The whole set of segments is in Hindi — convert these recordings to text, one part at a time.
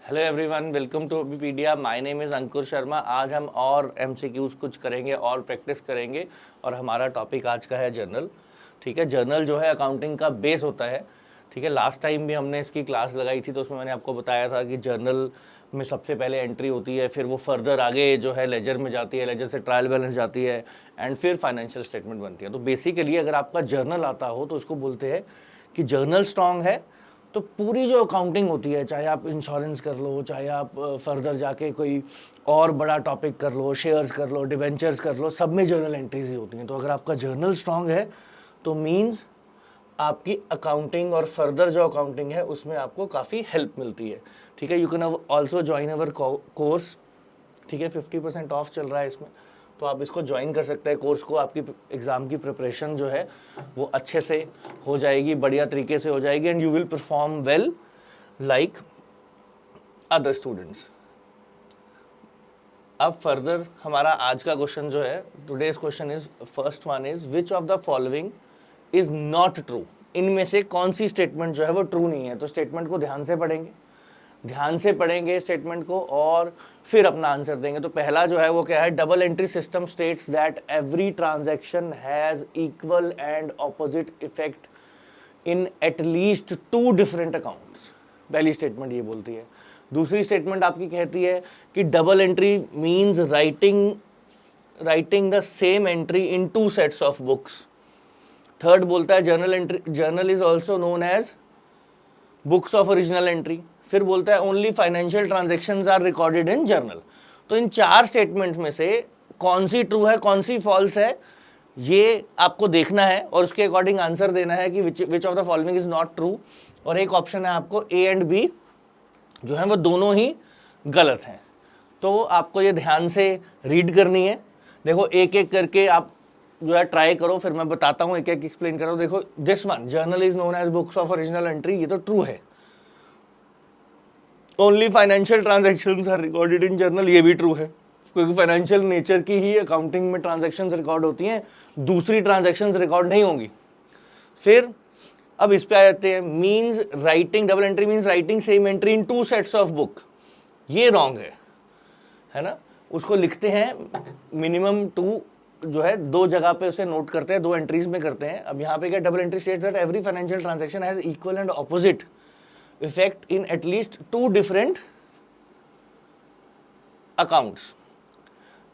Hello everyone, welcome to Vipedia. My name is Ankur Sharma. आज हम और एमसीक्यूज़ कुछ करेंगे और प्रैक्टिस करेंगे और हमारा टॉपिक आज का है जर्नल। ठीक है, जर्नल जो है अकाउंटिंग का बेस होता है। ठीक है, लास्ट टाइम भी हमने इसकी क्लास लगाई थी तो उसमें मैंने आपको बताया था कि जर्नल में सबसे पहले एंट्री होती है, फिर वो फर्दर आगे जो है लेजर में जाती है, लेजर से ट्रायल बैलेंस जाती है एंड फिर फाइनेंशियल स्टेटमेंट बनती है। तो बेसिकली अगर आपका जर्नल आता हो तो उसको बोलते हैं कि जर्नल स्ट्रांग है तो पूरी जो अकाउंटिंग होती है, चाहे आप इंश्योरेंस कर लो, चाहे आप फर्दर जाके कोई और बड़ा टॉपिक कर लो, शेयर्स कर लो, डिबेंचर्स कर लो, सब में जर्नल एंट्रीज ही होती हैं। तो अगर आपका जर्नल स्ट्रांग है तो मीन्स आपकी अकाउंटिंग और फर्दर जो अकाउंटिंग है उसमें आपको काफ़ी हेल्प मिलती है। ठीक है, you can also join our course. ठीक है, 50% ऑफ चल रहा है इसमें, तो आप इसको ज्वाइन कर सकते हैं कोर्स को। आपकी एग्ज़ाम की प्रिपरेशन जो है वो अच्छे से हो जाएगी, बढ़िया तरीके से हो जाएगी and you will perform well like other students. अब फर्दर हमारा आज का क्वेश्चन जो है, today's question is first one is which of the following is not true. इनमें से कौन सी स्टेटमेंट जो है वो ट्रू नहीं है। तो स्टेटमेंट को ध्यान से पढ़ेंगे स्टेटमेंट को और फिर अपना आंसर देंगे। तो पहला जो है वो क्या है, double entry system states that every transaction has equal and opposite effect in at least two different accounts. पहली स्टेटमेंट ये बोलती है। दूसरी स्टेटमेंट आपकी कहती है कि double entry means writing the same entry in two sets of books. Third बोलता है journal is also known as books of original entry. फिर बोलता है only financial transactions are recorded in journal. तो इन चार स्टेटमेंट्स में से कौन सी ट्रू है, कौन सी फॉल्स है, ये आपको देखना है और उसके अकॉर्डिंग आंसर देना है कि which of the following is not true. और एक ऑप्शन है आपको ए एंड बी, जो है वो दोनों ही गलत हैं। तो आपको ये ध्यान से रीड करनी है। देखो एक एक करके आप जो है ट्राई करो, फिर मैं बताता हूँ, एक एक एक्सप्लेन करो। देखो this one, journal is known as books of original entry, ये तो ट्रू है। Only financial transactions are recorded in journal, ये भी ट्रू है, क्योंकि फाइनेंशियल नेचर की ही अकाउंटिंग में ट्रांजैक्शंस रिकॉर्ड होती हैं, दूसरी ट्रांजैक्शंस रिकॉर्ड नहीं होंगी। फिर अब इस पे आ जाते हैं, means writing, double entry means writing same entry in two sets of book, ये रॉन्ग है ना। उसको लिखते हैं मिनिमम टू, जो है दो जगह पे उसे नोट करते हैं, दो एंट्रीज में करते हैं। अब यहाँ पे क्या, double entry states that every financial transaction has equal and opposite effect in at least to different accounts.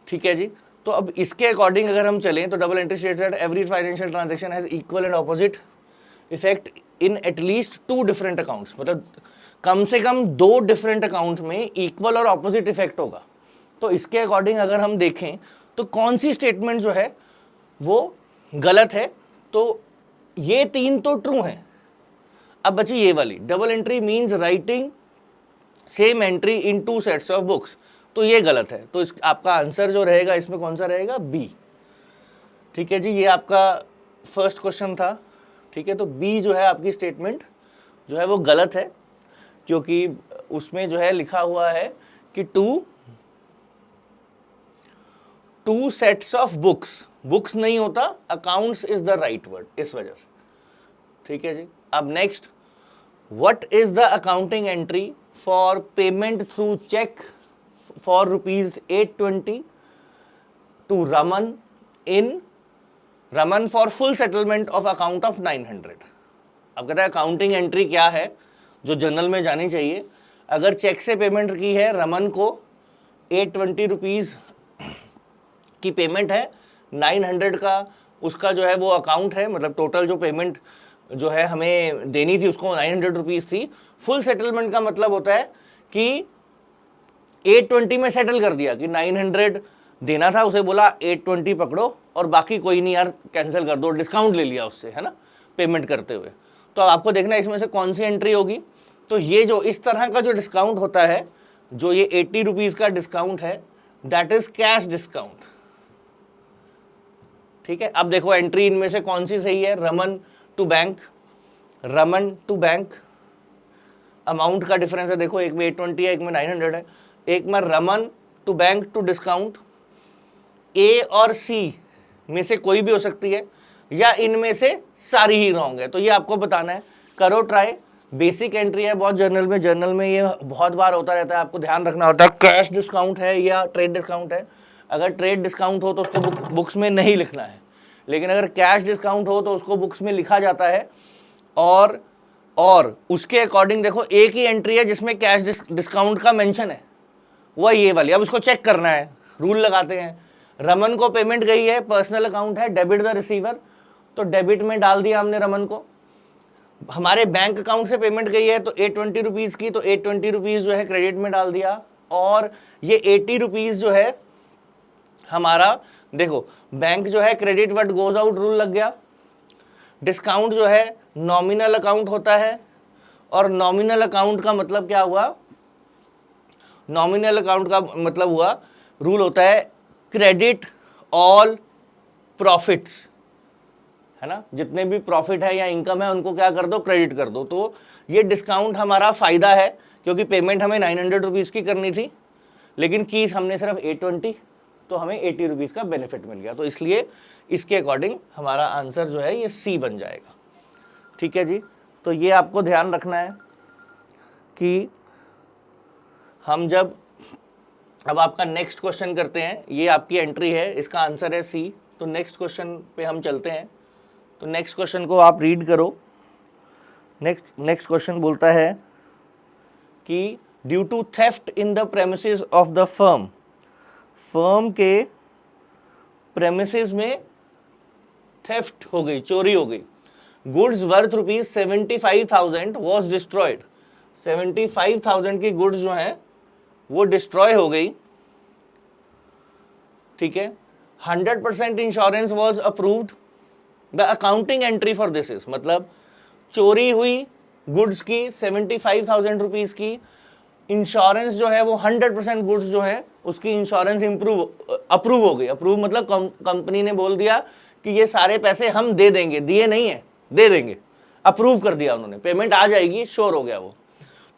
ठीक है जी। तो अब इसके अकॉर्डिंग अगर हम चलें तो double entry states that every financial transaction has equal and opposite effect in at least to different accounts, मतलब कम से कम दो डिफरेंट अकाउंट्स में इक्वल और ऑपोजिट इफेक्ट होगा। तो इसके अकॉर्डिंग अगर हम देखें तो कौन सी स्टेटमेंट जो है वो गलत है। तो ये तीन तो ट्रू हैं। अब बची ये वाली, double entry means writing same entry in two sets of books, तो ये गलत है। तो आपका आंसर जो रहेगा इसमें कौन सा रहेगा, बी। ठीक है जी, ये आपका फर्स्ट क्वेश्चन था। ठीक है, तो बी जो है आपकी स्टेटमेंट जो है वो गलत है, क्योंकि उसमें जो है लिखा हुआ है कि टू सेट्स ऑफ बुक्स नहीं होता, accounts is the right word, इस वजह से। ठीक है जी। अब next, what is the accounting entry for payment through cheque for ₹820 to Raman for full settlement of account of 900। अब कहता है अकाउंटिंग एंट्री क्या है जो जर्नल में जानी चाहिए। अगर चेक से पेमेंट की है, रमन को 820 रुपीज़ की पेमेंट है, 900 का उसका जो है वो अकाउंट है, मतलब टोटल जो पेमेंट जो है हमें देनी थी उसको 900 रुपीज़ थी। फुल सेटलमेंट का मतलब होता है कि 820 में सेटल कर दिया, कि 900 देना था, उसे बोला 820 पकड़ो और बाकी कोई नहीं यार, कैंसिल कर दो, डिस्काउंट ले लिया उससे, है ना, पेमेंट करते हुए। तो आपको देखना है इसमें से कौन सी एंट्री होगी। तो ये जो इस तरह का जो डिस्काउंट होता है, जो ये 80 रुपीज़ का डिस्काउंट है, दैट इज कैश डिस्काउंट। ठीक है, अब देखो एंट्री इनमें से कौन सी सही है, रमन टू बैंक, अमाउंट का डिफरेंस है, देखो एक में 820 है, एक में 900 है, एक में Raman to bank to discount. A और सी में से कोई भी हो सकती है, या इनमें से सारी ही रॉन्ग है। तो ये आपको बताना है, करो ट्राई, बेसिक एंट्री है बहुत जर्नल में ये बहुत बार होता रहता है, आपको ध्यान रखना होता है कैश डिस्काउंट है या ट्रेड डिस्काउंट है। अगर ट्रेड डिस्काउंट हो तो उसको बुक्स में नहीं लिखना है, लेकिन अगर कैश डिस्काउंट हो तो उसको बुक्स में लिखा जाता है। और उसके अकॉर्डिंग देखो एक ही एंट्री है जिसमें कैश डिस्काउंट का मेंशन है, वह ये वाली। अब उसको चेक करना है, रूल लगाते हैं। रमन को पेमेंट गई है, पर्सनल अकाउंट है, डेबिट द रिसीवर, तो डेबिट में डाल दिया हमने रमन को। हमारे बैंक अकाउंट से पेमेंट गई है तो 820 रुपीज़ की, तो 820 रुपीज़ जो है क्रेडिट में डाल दिया। और ये 80 रुपीज़ जो है हमारा, देखो बैंक जो है credit what goes out rule लग गया। डिस्काउंट जो है नॉमिनल अकाउंट होता है, और नॉमिनल अकाउंट का मतलब क्या हुआ, नॉमिनल अकाउंट का मतलब हुआ रूल होता है क्रेडिट ऑल प्रॉफिट्स, है ना, जितने भी प्रॉफिट है या इनकम है उनको क्या कर दो, क्रेडिट कर दो। तो ये डिस्काउंट हमारा फायदा है, क्योंकि पेमेंट हमें 900 रुपीज़ की करनी थी, लेकिन की हमने सिर्फ 820, तो हमें 80 रुपीज़ का बेनिफिट मिल गया। तो इसलिए इसके अकॉर्डिंग हमारा आंसर जो है ये सी बन जाएगा। ठीक है जी, तो ये आपको ध्यान रखना है कि हम जब, अब आपका नेक्स्ट क्वेश्चन करते हैं, ये आपकी एंट्री है, इसका आंसर है सी। तो नेक्स्ट क्वेश्चन पे हम चलते हैं। तो नेक्स्ट क्वेश्चन को आप रीड करो। नेक्स्ट क्वेश्चन बोलता है कि due to theft in the premises of the firm, firm के प्रेमिसेस में थेफ्ट हो गई, चोरी हो गई। Goods worth rupees 75,000 was destroyed, 75,000 की गुड्स जो है वो डिस्ट्रॉय हो गई। ठीक है, 100% insurance was approved. The accounting entry for this is, मतलब चोरी हुई गुड्स की 75,000 रुपीज की, इंश्योरेंस जो है वो 100% गुड्स जो है उसकी इंश्योरेंस अप्रूव हो गई। अप्रूव मतलब कंपनी ने बोल दिया कि ये सारे पैसे हम दे देंगे, दिए नहीं है, दे देंगे, अप्रूव कर दिया उन्होंने, पेमेंट आ जाएगी, श्योर हो गया वो।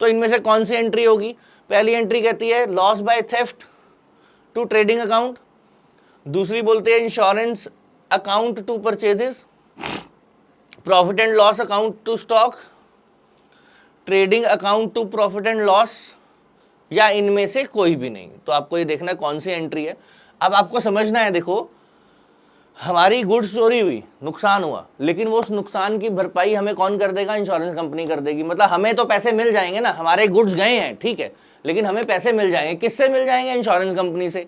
तो इनमें से कौन सी एंट्री होगी? पहली एंट्री कहती है loss by theft to trading account, दूसरी बोलते हैं insurance account to purchases, profit and loss account to stock, trading account to profit and loss, या इनमें से कोई भी नहीं। तो आपको ये देखना है कौन सी एंट्री है। अब आपको समझना है, देखो हमारी गुड्स चोरी हुई, नुकसान हुआ, लेकिन वो उस नुकसान की भरपाई हमें कौन कर देगा? इंश्योरेंस कंपनी कर देगी। मतलब हमें तो पैसे मिल जाएंगे ना, हमारे गुड्स गए हैं ठीक है, लेकिन हमें पैसे मिल जाएंगे। किससे मिल जाएंगे? इंश्योरेंस कंपनी से।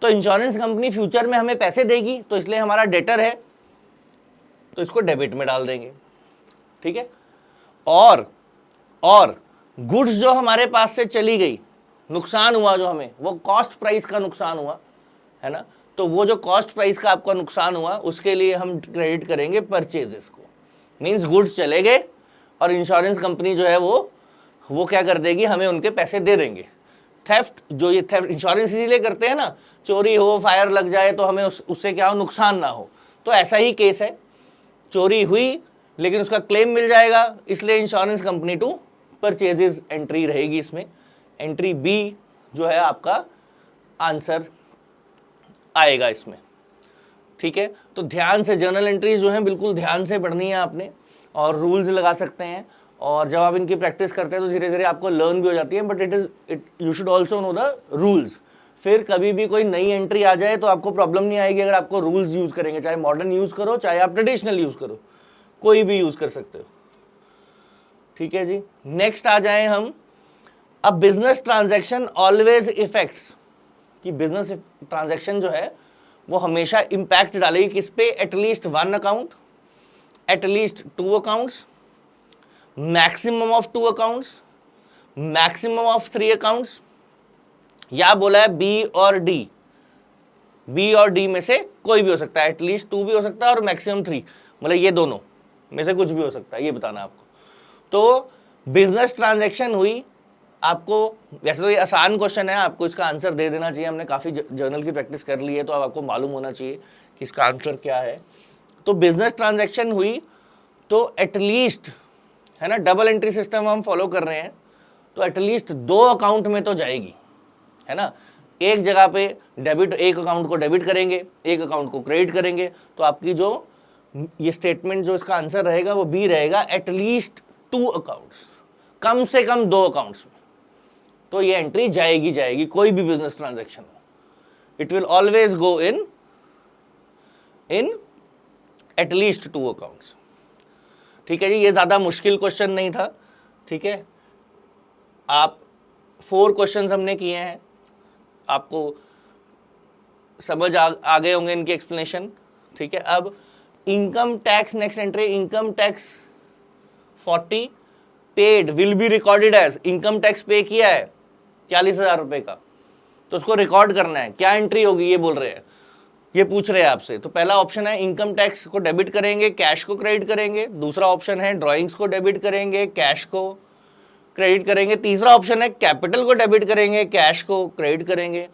तो इंश्योरेंस कंपनी फ्यूचर में हमें पैसे देगी, तो इसलिए हमारा डेटर है, तो इसको डेबिट में डाल देंगे। ठीक है, और गुड्स जो हमारे पास से चली गई, नुकसान हुआ जो हमें, वो कॉस्ट प्राइस का नुकसान हुआ, है ना, तो वो जो कॉस्ट प्राइस का आपका नुकसान हुआ उसके लिए हम क्रेडिट करेंगे परचेजेस को। मींस गुड्स चले गए और इंश्योरेंस कंपनी जो है वो क्या कर देगी? हमें उनके पैसे दे देंगे। थेफ्ट, जो ये थेफ्ट इंश्योरेंस इसीलिए करते हैं ना, चोरी हो, फायर लग जाए तो हमें उससे क्या हो, नुकसान ना हो। तो ऐसा ही केस है, चोरी हुई लेकिन उसका क्लेम मिल जाएगा, इसलिए insurance company to purchases entry रहेगी इसमें। एंट्री बी जो है आपका आंसर आएगा इसमें। ठीक है, तो ध्यान से जर्नल एंट्रीज जो हैं बिल्कुल ध्यान से पढ़नी है आपने, और रूल्स लगा सकते हैं, और जब आप इनकी प्रैक्टिस करते हैं तो धीरे धीरे आपको लर्न भी हो जाती है। But you should also know the rules. फिर कभी भी कोई नई एंट्री आ जाए तो आपको प्रॉब्लम नहीं आएगी अगर आपको रूल्स यूज करेंगे, चाहे मॉडर्न यूज करो चाहे आप ट्रेडिशनल यूज करो, कोई भी यूज कर सकते हो। ठीक है जी, नेक्स्ट आ जाए हम। अब बिजनेस ट्रांजैक्शन ऑलवेज इफेक्ट्स, कि बिजनेस ट्रांजैक्शन जो है वो हमेशा इंपैक्ट डालेगी किस पे? At least 1 account, at least 2 accounts, maximum of 2 accounts, maximum of 3 accounts, या बोला है बी और डी। बी और डी में से कोई भी हो सकता है, एटलीस्ट 2 भी हो सकता है और मैक्सिमम 3, मतलब ये दोनों में से कुछ भी हो सकता है, ये बताना आपको। तो बिजनेस ट्रांजैक्शन हुई, आपको वैसे तो ये आसान क्वेश्चन है, आपको इसका आंसर दे देना चाहिए, हमने काफ़ी जर्नल की प्रैक्टिस कर ली है, तो अब आपको मालूम होना चाहिए कि इसका आंसर क्या है। तो बिजनेस ट्रांजैक्शन हुई तो एटलीस्ट, है ना, डबल एंट्री सिस्टम हम फॉलो कर रहे हैं, तो एटलीस्ट 2 अकाउंट में तो जाएगी, है ना। एक जगह पे डेबिट, एक अकाउंट को डेबिट करेंगे, एक अकाउंट को क्रेडिट करेंगे, तो आपकी जो ये स्टेटमेंट जो इसका आंसर रहेगा वो बी रहेगा, एटलीस्ट 2 अकाउंट्स। कम से कम 2 अकाउंट्स में, तो ये एंट्री जाएगी जाएगी, कोई भी बिजनेस ट्रांजैक्शन हो, it will always go in at least 2 accounts. ठीक है जी, ये ज़्यादा मुश्किल क्वेश्चन नहीं था। ठीक है, आप 4 क्वेश्चंस हमने किए हैं, आपको समझ आ गए होंगे इनके एक्सप्लेनेशन। ठीक है, अब income tax, next entry income tax 40 paid will be recorded as, income tax pay किया है 40,000 रुपए का, तो उसको रिकॉर्ड करना है, क्या एंट्री होगी ये बोल रहे हैं, ये पूछ रहे हैं आपसे। तो पहला ऑप्शन है इनकम टैक्स को डेबिट करेंगे, कैश को क्रेडिट करेंगे। दूसरा ऑप्शन है ड्राइंग्स को डेबिट करेंगे, कैश को क्रेडिट करेंगे। तीसरा ऑप्शन है कैपिटल को डेबिट करेंगे, कैश को क्रेडिट करेंगे।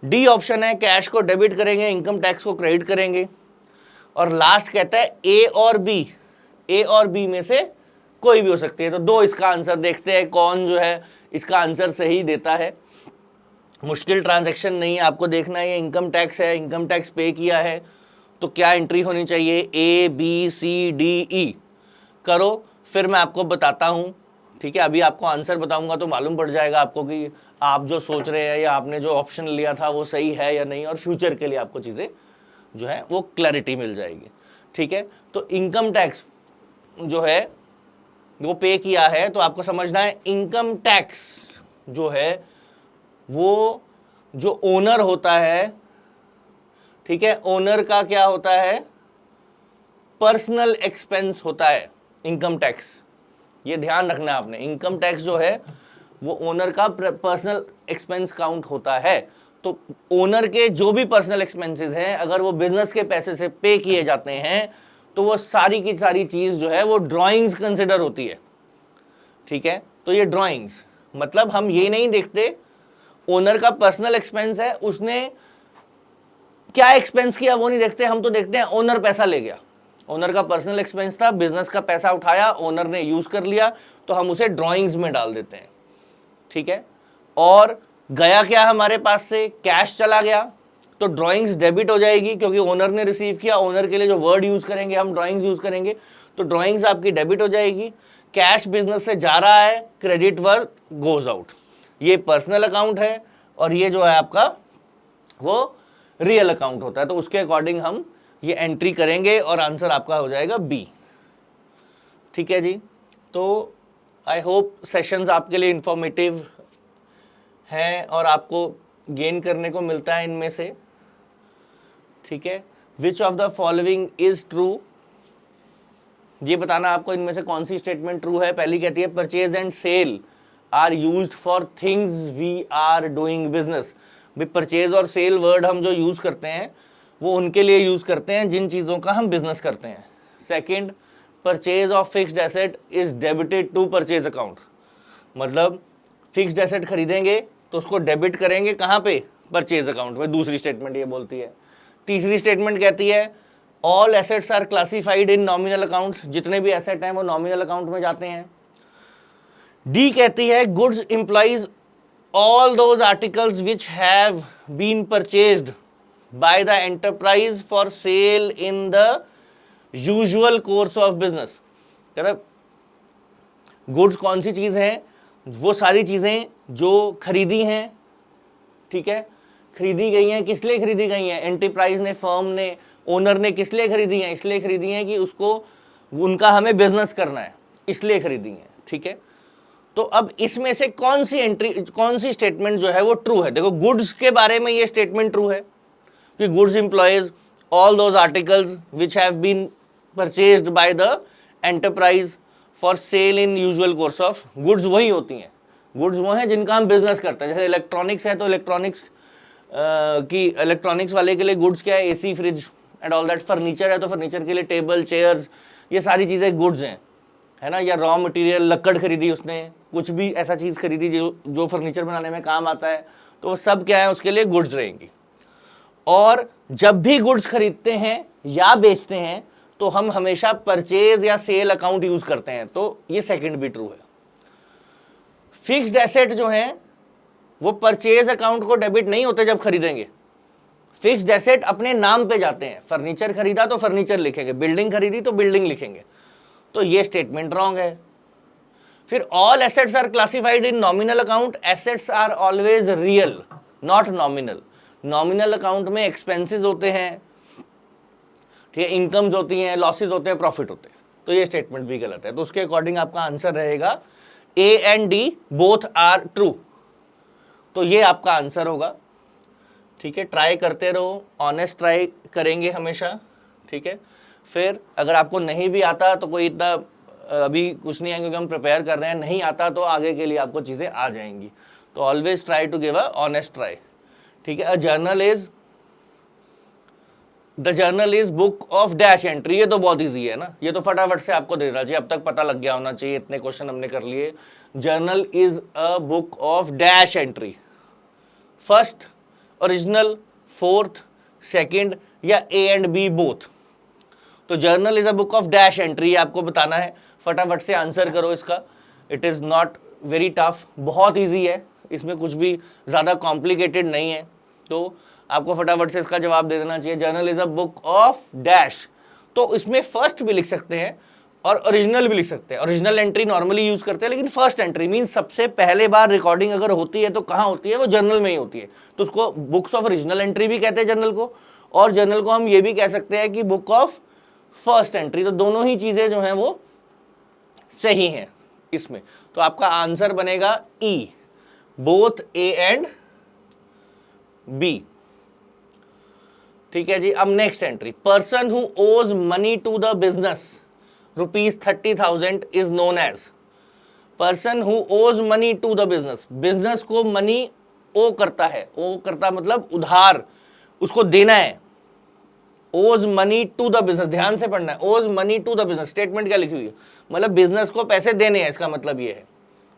डी ऑप्शन है कैश को डेबिट करेंगे, इनकम टैक्स को क्रेडिट करेंगे। और लास्ट कहता है ए और बी, ए और बी में से कोई भी हो सकती है। तो 2 इसका आंसर, देखते हैं कौन जो है इसका आंसर सही देता है। मुश्किल ट्रांजैक्शन नहीं है, आपको देखना है ये इनकम टैक्स है, इनकम टैक्स पे किया है, तो क्या एंट्री होनी चाहिए, A B C D E. करो, फिर मैं आपको बताता हूँ। ठीक है, अभी आपको आंसर बताऊंगा तो मालूम पड़ जाएगा आपको कि आप जो सोच रहे हैं या आपने जो ऑप्शन लिया था वो सही है या नहीं, और फ्यूचर के लिए आपको चीज़ें जो है वो क्लैरिटी मिल जाएगी। ठीक है, तो इनकम टैक्स जो है वो पे किया है, तो आपको समझना है इनकम टैक्स जो है वो जो ओनर होता है, ठीक है, ओनर का क्या होता है, पर्सनल एक्सपेंस होता है इनकम टैक्स। ये ध्यान रखना है आपने, इनकम टैक्स जो है वो ओनर का पर्सनल एक्सपेंस काउंट होता है। तो ओनर के जो भी पर्सनल एक्सपेंसेस हैं, अगर वो बिजनेस के पैसे से पे किए जाते हैं, तो वो सारी की सारी चीज जो है वो ड्राइंग्स कंसिडर होती है। ठीक है, तो ये ड्राइंग्स मतलब हम ये नहीं देखते ओनर का पर्सनल एक्सपेंस है, उसने क्या एक्सपेंस किया वो नहीं देखते, हम तो देखते हैं ओनर पैसा ले गया, ओनर का पर्सनल एक्सपेंस था, बिजनेस का पैसा उठाया, ओनर ने यूज कर लिया, तो हम उसे ड्राइंग्स में डाल देते हैं। ठीक है, और गया क्या हमारे पास से, कैश चला गया, तो ड्राइंग्स डेबिट हो जाएगी, क्योंकि ओनर ने रिसीव किया, ओनर के लिए जो वर्ड यूज करेंगे हम ड्राइंग्स यूज करेंगे, तो ड्राइंग्स आपकी डेबिट हो जाएगी। कैश बिजनेस से जा रहा है, क्रेडिट वर्थ गोज आउट। ये पर्सनल अकाउंट है और ये जो है आपका वो रियल अकाउंट होता है, तो उसके अकॉर्डिंग हम ये एंट्री करेंगे और आंसर आपका हो जाएगा बी। ठीक है जी, तो आई होप सेशंस आपके लिए इंफॉर्मेटिव हैं और आपको गेन करने को मिलता है इनमें से। ठीक है, which of the following is true, ये बताना आपको इनमें से कौन सी स्टेटमेंट ट्रू है। पहली कहती है purchase and sale are used for things we are doing business. भाई परचेज और सेल वर्ड हम जो यूज करते हैं वो उनके लिए यूज करते हैं जिन चीज़ों का हम बिजनेस करते हैं। Second, purchase of fixed asset is debited to purchase account, मतलब फिक्स्ड एसेट खरीदेंगे तो उसको डेबिट करेंगे कहाँ पे, परचेज अकाउंट में। दूसरी स्टेटमेंट ये बोलती है। तीसरी स्टेटमेंट कहती है all assets are classified in nominal accounts, जितने भी एसेट हैं वो नॉमिनल अकाउंट में जाते हैं। डी कहती है goods implies all those articles which have been purchased by the enterprise for sale in the usual course of business। Goods कौन सी चीज है, वो सारी चीजें जो खरीदी हैं, ठीक है, खरीदी गई हैं, किस लिए खरीदी गई हैं, एंटरप्राइज ने, फर्म ने, ओनर ने किस लिए खरीदी हैं, इसलिए खरीदी हैं कि उसको उनका हमें बिजनेस करना है, इसलिए खरीदी हैं। ठीक है, तो अब इसमें से कौन सी एंट्री, कौन सी स्टेटमेंट जो है वो ट्रू है। देखो गुड्स के बारे में ये स्टेटमेंट ट्रू है कि goods implies all those articles which have been purchased by the enterprise for sale in usual course of. Goods वही होती हैं, गुड्स वो हैं जिनका हम बिजनेस करते हैं। जैसे इलेक्ट्रॉनिक्स है तो इलेक्ट्रॉनिक्स की, इलेक्ट्रॉनिक्स वाले के लिए गुड्स क्या है, AC, fridge and all that. Furniture है तो फर्नीचर के लिए टेबल, चेयर्स, ये सारी चीज़ें गुड्स हैं, है ना। या रॉ मटेरियल, लकड़ खरीदी उसने, कुछ भी ऐसा चीज़ खरीदी जो फर्नीचर बनाने में काम आता है, तो वो सब क्या है, उसके लिए गुड्स रहेंगी। और जब भी गुड्स खरीदते हैं या बेचते हैं तो हम हमेशा परचेज या सेल अकाउंट यूज करते हैं, तो ये सेकंड भी ट्रू है। फिक्स्ड एसेट जो है वो परचेज अकाउंट को डेबिट नहीं होते जब खरीदेंगे। फिक्स्ड एसेट अपने नाम पे जाते हैं, फर्नीचर खरीदा तो फर्नीचर लिखेंगे, बिल्डिंग खरीदी तो बिल्डिंग लिखेंगे, तो ये स्टेटमेंट रॉन्ग है। फिर all assets are classified in nominal account, assets are always real not nominal. Nominal account में एक्सपेंसेस होते हैं, ठीक है, इनकम्स होती हैं, लॉसेस होते हैं, प्रॉफिट होते हैं, तो ये स्टेटमेंट भी गलत है। तो उसके अकॉर्डिंग आपका आंसर रहेगा A and D both are true, तो ये आपका आंसर होगा। ठीक है, ट्राई करते रहो, ऑनेस्ट ट्राई करेंगे हमेशा। ठीक है, फिर अगर आपको नहीं भी आता तो कोई इतना अभी कुछ नहीं है, क्योंकि हम प्रिपेयर कर रहे हैं, नहीं आता तो आगे के लिए आपको चीज़ें आ जाएंगी। तो always try to give a honest try. ठीक है, the journal is book of dash entry, ये तो बहुत ईजी है ना, ये तो फटाफट से आपको देना चाहिए, अब तक पता लग गया होना चाहिए, इतने क्वेश्चन हमने कर लिए। Journal is a book of dash entry, first, original, fourth, second या ए एंड बी बोथ। तो journal is a book of dash entry आपको बताना है, फटाफट से आंसर करो इसका। It is not very tough, बहुत ईजी है, इसमें कुछ भी ज़्यादा कॉम्प्लिकेटेड नहीं है, तो आपको फटाफट से इसका जवाब दे देना चाहिए। Journal is a book of dash, तो इसमें फर्स्ट भी लिख सकते हैं और ओरिजिनल भी लिख सकते हैं। ओरिजिनल एंट्री नॉर्मली यूज करते हैं, लेकिन फर्स्ट एंट्री मीन सबसे पहले बार रिकॉर्डिंग अगर होती है तो कहाँ होती है, वो जर्नल में ही होती है, तो उसको बुक्स ऑफ ओरिजिनल एंट्री भी कहते हैं जर्नल को, और जर्नल को हम ये भी कह सकते हैं कि बुक ऑफ फर्स्ट एंट्री। तो दोनों ही चीजें जो हैं वो सही हैं इसमें, तो आपका आंसर बनेगा E, both A and B. ठीक है जी, अब next entry, person who owes money to the business ₹30,000 is known as, person who owes money to the business, business को मनी ओ करता है, ओ करता मतलब उधार उसको देना है, owes money to the business, ध्यान से पढ़ना है, owes money to the business, statement क्या लिखी हुई है, मतलब बिजनेस को पैसे देने हैं, इसका मतलब ये है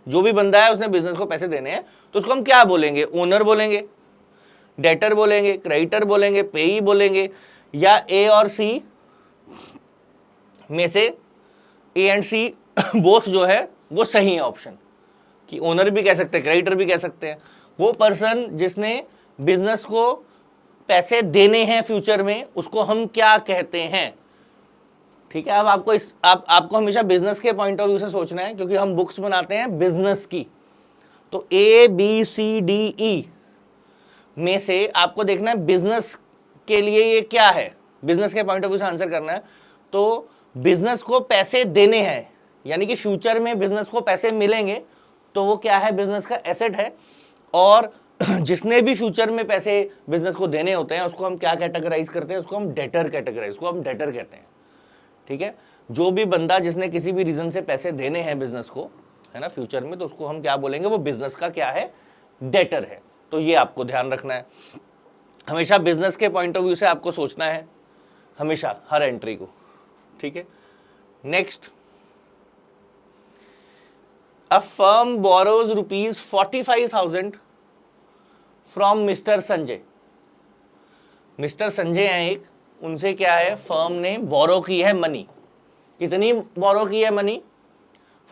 जो भी बंदा है उसने बिजनेस को पैसे देने हैं, तो उसको हम क्या बोलेंगे, ओनर बोलेंगे, डेटर बोलेंगे, क्रेडिटर बोलेंगे, पेई बोलेंगे, या ए और सी में से ए एंड सी बोथ जो है वो सही है ऑप्शन, कि ओनर भी कह सकते हैं, क्रेडिटर भी कह सकते हैं। वो पर्सन जिसने बिजनेस को पैसे देने हैं फ्यूचर में, उसको हम क्या कहते हैं। ठीक है, अब आपको हमेशा बिजनेस के पॉइंट ऑफ व्यू से सोचना है, क्योंकि हम बुक्स बनाते हैं बिजनेस की, तो A B C D E में से आपको देखना है बिजनेस के लिए ये क्या है, बिजनेस के पॉइंट ऑफ व्यू से आंसर करना है। तो बिजनेस को पैसे देने हैं, यानी कि फ्यूचर में बिजनेस को पैसे मिलेंगे, तो वो क्या है, बिजनेस का एसेट है, और जिसने भी फ्यूचर में पैसे बिजनेस को देने होते हैं उसको हम क्या कैटेगराइज करते हैं, उसको हम डेटर कैटेगराइज, उसको हम डेटर कहते हैं। ठीक है, जो भी बंदा जिसने किसी भी रीजन से पैसे देने हैं बिजनेस को, है ना, फ्यूचर में, तो उसको हम क्या बोलेंगे, वो बिजनेस का क्या है, डेटर है। तो ये आपको ध्यान रखना है, हमेशा बिजनेस के पॉइंट ऑफ व्यू से आपको सोचना है, हमेशा हर एंट्री को। ठीक है, next, a firm borrows ₹45,000 from mister Sanjay. Mister Sanjay हैं एक, उनसे क्या है, फर्म ने बोरो की है मनी, कितनी बोरो की है मनी,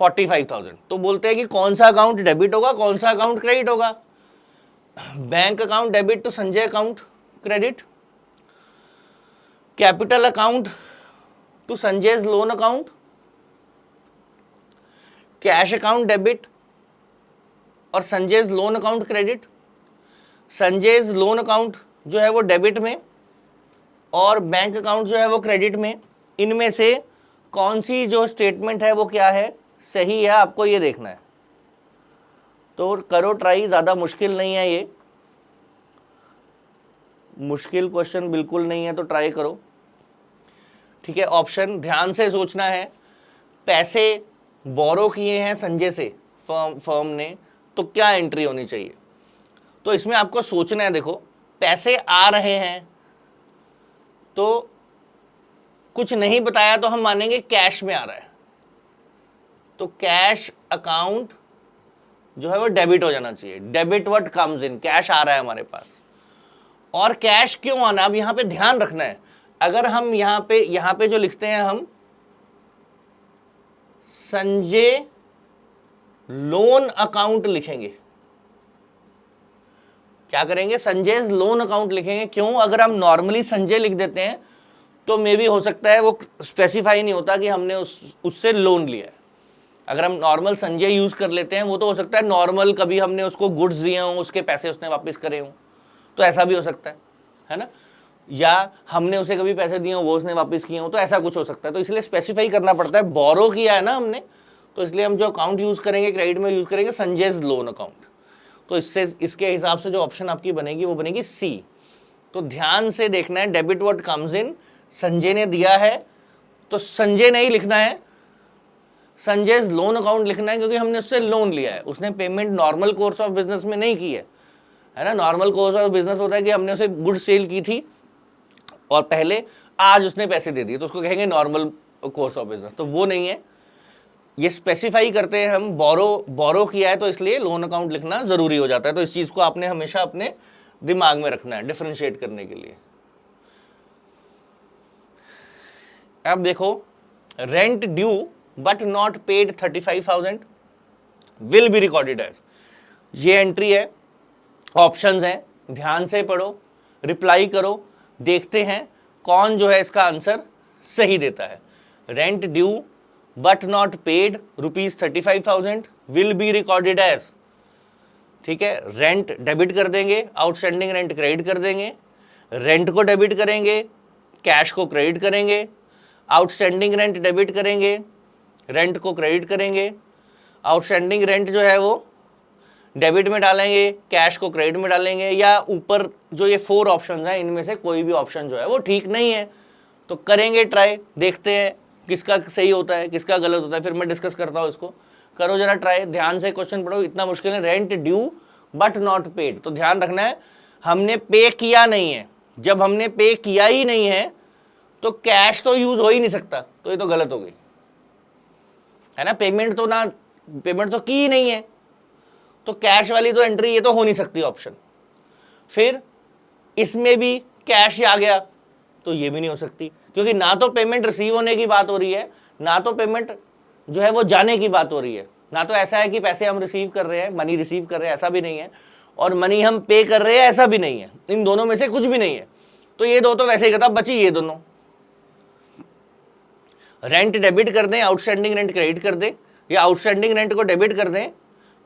45,000। तो बोलते हैं कि कौन सा अकाउंट डेबिट होगा, कौन सा अकाउंट क्रेडिट होगा, bank account debit to Sanjay account credit, capital account to Sanjay's loan account, cash account debit और Sanjay's loan account credit. Sanjay's loan account जो है वो डेबिट में और बैंक अकाउंट जो है वो क्रेडिट में, इनमें से कौन सी जो स्टेटमेंट है वो क्या है, सही है, आपको ये देखना है। तो करो ट्राई, ज़्यादा मुश्किल नहीं है, ये मुश्किल क्वेश्चन बिल्कुल नहीं है, तो ट्राई करो। ठीक है, ऑप्शन ध्यान से सोचना है, पैसे बोरो किए हैं संजय से फर्म ने, तो क्या एंट्री होनी चाहिए। तो इसमें आपको सोचना है, देखो पैसे आ रहे हैं, तो कुछ नहीं बताया तो हम मानेंगे कैश में आ रहा है, तो कैश अकाउंट जो है वो डेबिट हो जाना चाहिए, debit what comes in, cash आ रहा है हमारे पास। और कैश क्यों आना, अब यहां पे ध्यान रखना है, अगर हम यहां पे जो लिखते हैं, हम संजय लोन अकाउंट लिखेंगे, क्या करेंगे, संजय लोन अकाउंट लिखेंगे। क्यों, अगर हम नॉर्मली संजय लिख देते हैं तो मे भी हो सकता है वो स्पेसिफाई नहीं होता कि हमने उससे लोन लिया है, अगर हम नॉर्मल संजय यूज कर लेते हैं, वो तो हो सकता है नॉर्मल कभी हमने उसको गुड्स दिए हों, उसके पैसे उसने वापस करे हों, तो ऐसा भी हो सकता है ना, या हमने उसे कभी पैसे दिए हों वो उसने वापस किए हों, तो ऐसा कुछ हो सकता है। तो इसलिए स्पेसिफाई करना पड़ता है, बोरो किया है ना हमने, तो इसलिए हम जो अकाउंट यूज करेंगे क्रेडिट में यूज करेंगे संजय's लोन अकाउंट। तो इससे इसके हिसाब से जो ऑप्शन आपकी बनेगी वो बनेगी सी। तो ध्यान से देखना है, डेबिट व्हाट कम्स इन, संजय ने दिया है तो संजय नहीं लिखना है, संजय's लोन अकाउंट लिखना है, क्योंकि हमने उससे लोन लिया है, उसने payment normal course of business में नहीं की है ना। नॉर्मल कोर्स ऑफ बिजनेस होता है कि हमने उसे गुड सेल की थी और पहले आज उसने पैसे दे दिए, तो उसको कहेंगे नॉर्मल कोर्स ऑफ बिजनेस, तो वो नहीं है। ये स्पेसिफाई करते हैं हम, बोरो किया है तो इसलिए लोन अकाउंट लिखना जरूरी हो जाता है। तो इस चीज को आपने हमेशा अपने दिमाग में रखना है डिफरेंशिएट करने के लिए। अब देखो, rent due but not paid 35,000 will be recorded as, ये एंट्री है, ऑप्शंस हैं, ध्यान से पढ़ो, रिप्लाई करो, देखते हैं कौन जो है इसका आंसर सही देता है। Rent due but not paid ₹35,000 will be recorded as, ठीक है, रेंट डेबिट कर देंगे, आउटस्टैंडिंग रेंट क्रेडिट कर देंगे, रेंट को डेबिट करेंगे, कैश को क्रेडिट करेंगे, आउटस्टैंडिंग रेंट डेबिट करेंगे, रेंट को क्रेडिट करेंगे, आउटस्टैंडिंग रेंट जो है वो डेबिट में डालेंगे, कैश को क्रेडिट में डालेंगे, या ऊपर जो ये 4 ऑप्शन हैं इनमें से कोई भी ऑप्शन जो है वो ठीक नहीं है, तो करेंगे ट्राई, देखते हैं किसका सही होता है किसका गलत होता है, फिर मैं डिस्कस करता हूँ इसको। करो जरा ट्राई, ध्यान से क्वेश्चन पढ़ो, इतना मुश्किल है। Rent due but not paid, तो ध्यान रखना है हमने पे किया नहीं है, जब हमने पे किया ही नहीं है तो कैश तो यूज हो ही नहीं सकता, तो ये तो गलत हो गई है ना, पेमेंट तो की ही नहीं है, तो कैश वाली तो एंट्री ये तो हो नहीं सकती ऑप्शन। फिर इसमें भी कैश आ गया तो ये भी नहीं हो सकती, क्योंकि ना तो पेमेंट रिसीव होने की बात हो रही है, ना तो पेमेंट जो है वो जाने की बात हो रही है, ना तो ऐसा है कि पैसे हम रिसीव कर रहे हैं, मनी रिसीव कर रहे हैं, ऐसा भी नहीं है, और मनी हम पे कर रहे हैं, ऐसा भी नहीं है, इन दोनों में से कुछ भी नहीं है। तो ये दो तो वैसे ही कहता, बची ये दोनों, रेंट डेबिट कर दें, आउटस्टैंडिंग रेंट क्रेडिट कर दें, या आउटस्टैंडिंग रेंट को डेबिट कर दें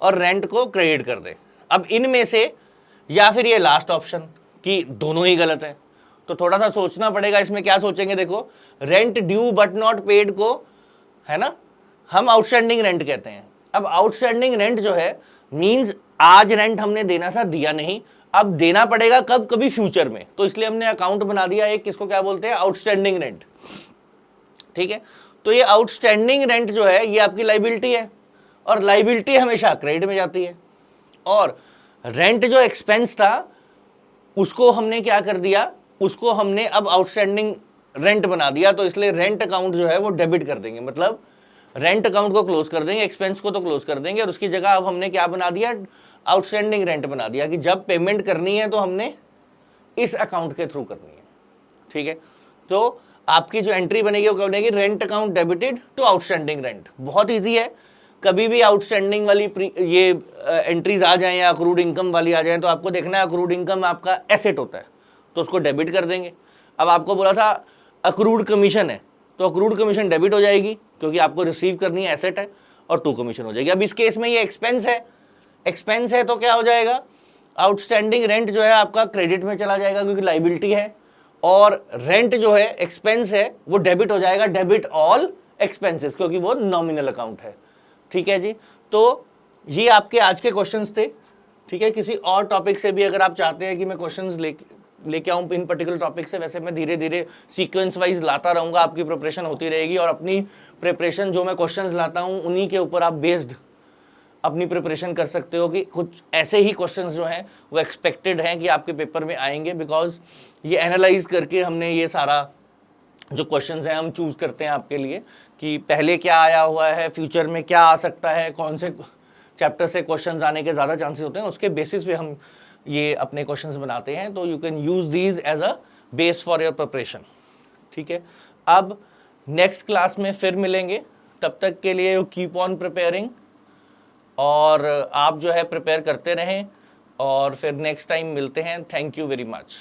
और रेंट को क्रेडिट कर दें। अब इनमें से, या फिर ये लास्ट ऑप्शन कि दोनों ही गलत है, तो थोड़ा सा सोचना पड़ेगा इसमें। क्या सोचेंगे, देखो, rent due but not paid को है ना हम आउटस्टैंडिंग रेंट कहते हैं। अब आउटस्टैंडिंग रेंट जो है मींस आज रेंट हमने देना था, दिया नहीं, अब देना पड़ेगा कब, कभी फ्यूचर में, तो इसलिए हमने अकाउंट बना दिया एक, किसको क्या बोलते हैं, आउटस्टैंडिंग रेंट, ठीक है। तो ये आउटस्टैंडिंग रेंट जो है ये आपकी लाइबिलिटी है, और लाइबिलिटी हमेशा क्रेडिट में जाती है, और रेंट जो एक्सपेंस था उसको हमने क्या कर दिया, उसको हमने अब आउटस्टैंडिंग रेंट बना दिया, तो इसलिए रेंट अकाउंट जो है वो डेबिट कर देंगे, मतलब रेंट अकाउंट को क्लोज कर देंगे, एक्सपेंस को तो क्लोज कर देंगे, और उसकी जगह अब हमने क्या बना दिया, आउटस्टैंडिंग रेंट बना दिया, कि जब पेमेंट करनी है तो हमने इस अकाउंट के थ्रू करनी है, ठीक है। तो आपकी जो एंट्री बनेगी वो बनेगी rent account debited to outstanding rent. बहुत ईजी है, कभी भी आउटस्टैंडिंग वाली ये एंट्रीज आ जाएं या अक्रूड इनकम वाली आ जाएं, तो आपको देखना है अक्रूड इनकम आपका एसेट होता है तो उसको डेबिट कर देंगे। अब आपको बोला था अक्रूड कमीशन है, तो अक्रूड कमीशन डेबिट हो जाएगी क्योंकि आपको रिसीव करनी है, एसेट है, और टू कमीशन हो जाएगी। अब इस केस में ये एक्सपेंस है तो क्या हो जाएगा, आउटस्टैंडिंग रेंट जो है आपका क्रेडिट में चला जाएगा क्योंकि लाइबिलिटी है, और रेंट जो है एक्सपेंस है वो डेबिट हो जाएगा, डेबिट ऑल एक्सपेंसेस, क्योंकि वो नॉमिनल अकाउंट है, ठीक है जी। तो ये आपके आज के क्वेश्चंस थे, ठीक है। किसी और टॉपिक से भी अगर आप चाहते हैं कि मैं क्वेश्चंस लेके आऊँ इन पर्टिकुलर टॉपिक से, वैसे मैं धीरे धीरे सीक्वेंस वाइज लाता रहूँगा, आपकी प्रिपरेशन होती रहेगी, और अपनी प्रिपरेशन जो मैं क्वेश्चंस लाता हूँ उन्हीं के ऊपर आप बेस्ड अपनी प्रिपरेशन कर सकते हो कि कुछ ऐसे ही क्वेश्चंस जो हैं वो एक्सपेक्टेड हैं कि आपके पेपर में आएंगे, बिकॉज ये एनालाइज करके हमने ये सारा जो क्वेश्चंस हैं हम चूज करते हैं आपके लिए कि पहले क्या आया हुआ है, फ्यूचर में क्या आ सकता है, कौन से चैप्टर से क्वेश्चंस आने के ज़्यादा चांसेस होते हैं, उसके बेसिस पे हम ये अपने क्वेश्चंस बनाते हैं। तो you can use these as a base for your preparation, ठीक है। अब नेक्स्ट क्लास में फिर मिलेंगे, तब तक के लिए यू कीप ऑन प्रिपेयरिंग, और आप जो है प्रिपेयर करते रहें, और फिर नेक्स्ट टाइम मिलते हैं। Thank you very much.